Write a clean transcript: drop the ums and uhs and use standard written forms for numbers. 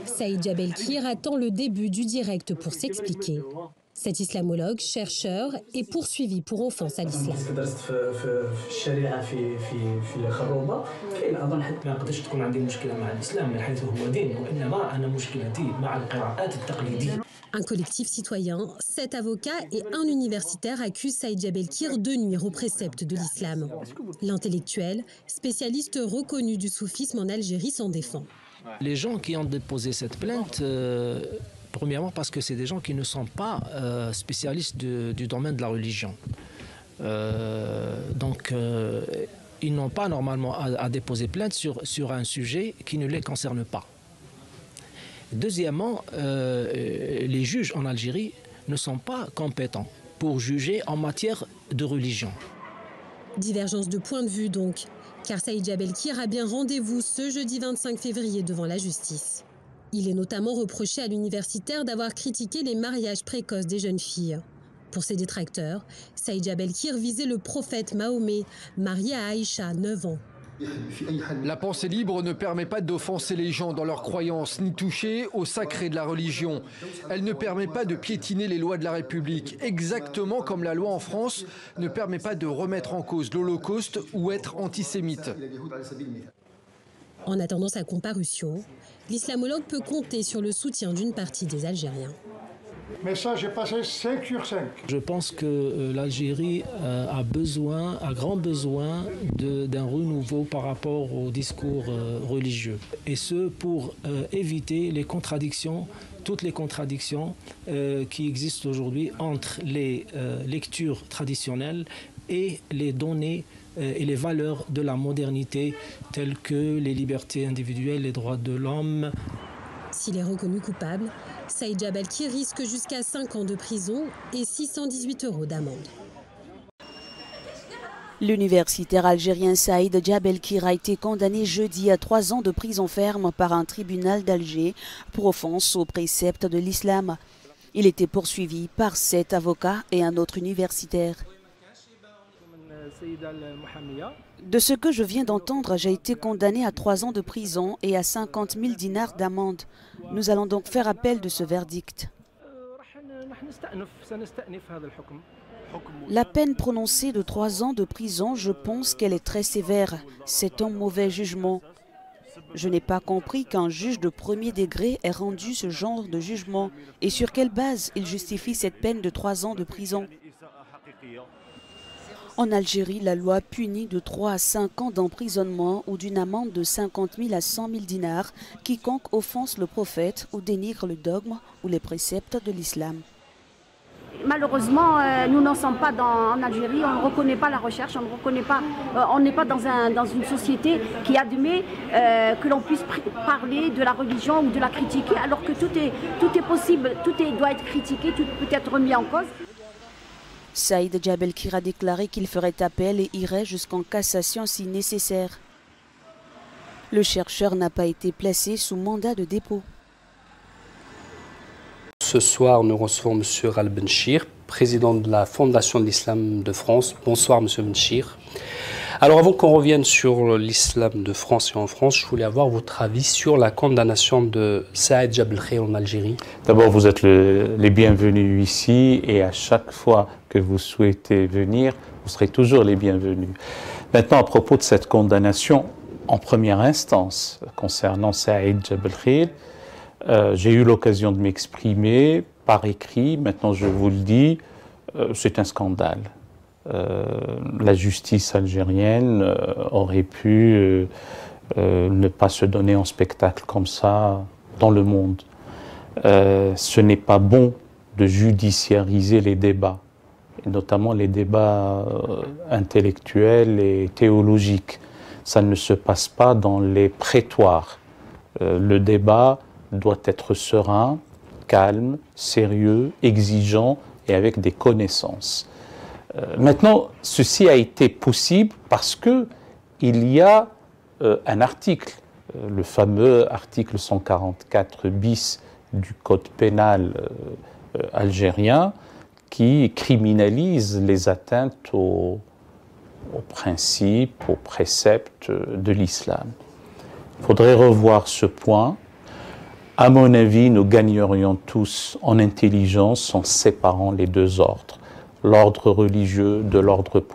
Saïd Jabelkir attend le début du direct pour s'expliquer. Cet islamologue, chercheur, est poursuivi pour offense à l'islam. Un collectif citoyen, 7 avocats et un universitaire accusent Saïd Jabelkir de nuire aux préceptes de l'islam. L'intellectuel, spécialiste reconnu du soufisme en Algérie, s'en défend. Les gens qui ont déposé cette plainte, premièrement parce que c'est des gens qui ne sont pas spécialistes du domaine de la religion. Ils n'ont pas normalement à déposer plainte sur un sujet qui ne les concerne pas. Deuxièmement, les juges en Algérie ne sont pas compétents pour juger en matière de religion. Divergence de point de vue donc, car Saïd Jabelkir a bien rendez-vous ce jeudi 25 février devant la justice. Il est notamment reproché à l'universitaire d'avoir critiqué les mariages précoces des jeunes filles. Pour ses détracteurs, Saïd Jabelkir visait le prophète Mahomet, marié à Aïcha, 9 ans. La pensée libre ne permet pas d'offenser les gens dans leurs croyances, ni toucher au sacré de la religion. Elle ne permet pas de piétiner les lois de la République, exactement comme la loi en France ne permet pas de remettre en cause l'Holocauste ou être antisémite. En attendant sa comparution, l'islamologue peut compter sur le soutien d'une partie des Algériens. Message est passé 5 sur 5. Je pense que l'Algérie a grand besoin d'un renouveau par rapport au discours religieux. Et ce, pour éviter les contradictions, toutes les contradictions qui existent aujourd'hui entre les lectures traditionnelles et les données et les valeurs de la modernité, telles que les libertés individuelles, les droits de l'homme. S'il est reconnu coupable, Saïd Jabelkir risque jusqu'à 5 ans de prison et 618 € d'amende. L'universitaire algérien Saïd Jabelkir a été condamné jeudi à 3 ans de prison ferme par un tribunal d'Alger pour offense aux préceptes de l'islam. Il était poursuivi par 7 avocats et un autre universitaire. De ce que je viens d'entendre, j'ai été condamné à 3 ans de prison et à 50 000 dinars d'amende. Nous allons donc faire appel de ce verdict. La peine prononcée de 3 ans de prison, je pense qu'elle est très sévère. C'est un mauvais jugement. Je n'ai pas compris qu'un juge de premier degré ait rendu ce genre de jugement. Et sur quelle base il justifie cette peine de 3 ans de prison? En Algérie, la loi punit de 3 à 5 ans d'emprisonnement ou d'une amende de 50 000 à 100 000 dinars quiconque offense le prophète ou dénigre le dogme ou les préceptes de l'islam. Malheureusement, nous n'en sommes pas en Algérie, on ne reconnaît pas la recherche, on n'est pas dans une société qui admet que l'on puisse parler de la religion ou de la critiquer, alors que tout est possible, doit être critiqué, tout peut être remis en cause. Saïd Jabelkir a déclaré qu'il ferait appel et irait jusqu'en cassation si nécessaire. Le chercheur n'a pas été placé sous mandat de dépôt. Ce soir, nous recevons M. Al-Benchir, président de la Fondation de l'Islam de France. Bonsoir M. Benchir. Alors avant qu'on revienne sur l'islam de France et en France, je voulais avoir votre avis sur la condamnation de Saïd Jabelkir en Algérie. D'abord, vous êtes les bienvenus ici et à chaque fois que vous souhaitez venir, vous serez toujours les bienvenus. Maintenant, à propos de cette condamnation, en première instance, concernant Saïd Jabelkir, j'ai eu l'occasion de m'exprimer par écrit. Maintenant, je vous le dis, c'est un scandale. La justice algérienne aurait pu ne pas se donner en spectacle comme ça dans le monde. Ce n'est pas bon de judiciariser les débats, et notamment les débats intellectuels et théologiques. Ça ne se passe pas dans les prétoires. Le débat doit être serein, calme, sérieux, exigeant et avec des connaissances. Maintenant, ceci a été possible parce qu'il y a un article, le fameux article 144 bis du Code pénal algérien, qui criminalise les atteintes aux principes, aux préceptes de l'islam. Il faudrait revoir ce point. À mon avis, nous gagnerions tous en intelligence en séparant les deux ordres, l'ordre religieux de l'ordre politique.